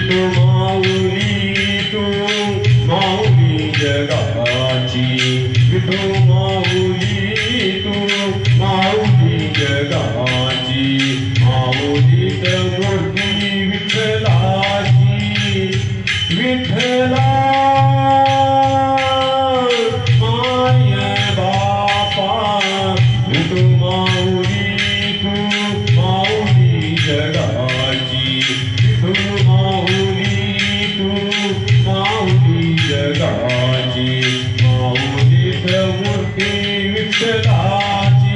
तू माऊली जगाची, विठू माऊली तू माऊली जगाची, माऊलीत मूर्ती विठ्ठलाची, विठ्ठला माय बापा, विठू माऊली तू माऊली जगाची, विठू माऊली तू माऊली जगाची, माऊलीत मूर्ती विठ्ठलाची.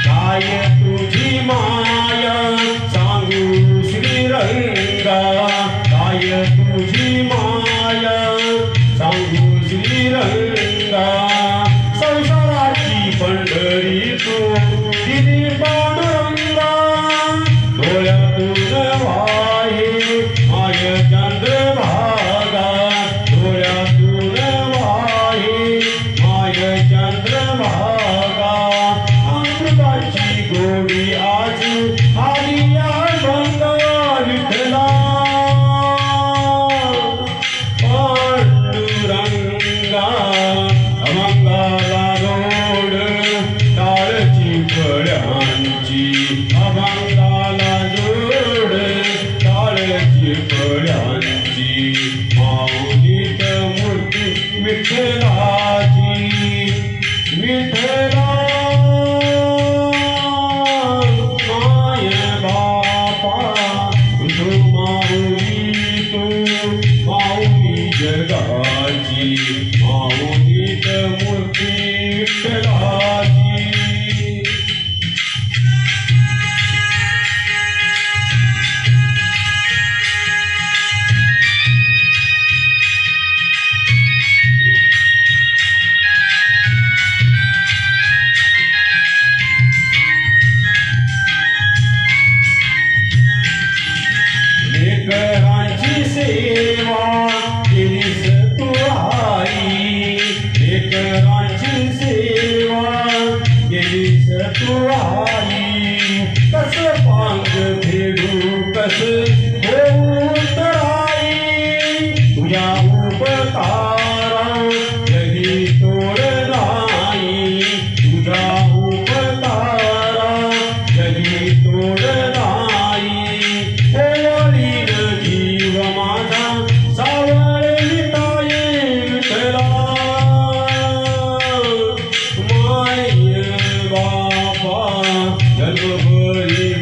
काय तुझी माया सांगू श्रीरंगा, काय तुझी माया सांगू श्रीरंगा, संसाराची पंढरी तू दिली पांडुरंगा, डोळ्यातून वाहे माय चंद्रभागा, डोळ्यातून वाहे माय चंद्रभागा, अमृताची गोडी आज आली या गंगा विठ्ठला, पांडुरंगा अभंगाला जोड टाळची फळ्यांची, अभंगाला जोड टाळची फळ्यांची, माऊलीत मूर्ती विठ्ठलाची, विठ्ठला माय बापा, विठू माऊली तू माऊली जगाची, माऊलीत मूर्ती विठ्ठलाची. लेकरांची सेवा केलीस तू आई, लेकरांची सेवा केलीस तू आई, कस पांग फेडू कस होऊ तराई, तुझ्या उपकारा जगी तोड नाही, तुझ्या उपकारा जगी तोड नाही, ओवाळीन जीव माझा सावळली ताई विठ्ठला, माय बापा जन्मभरी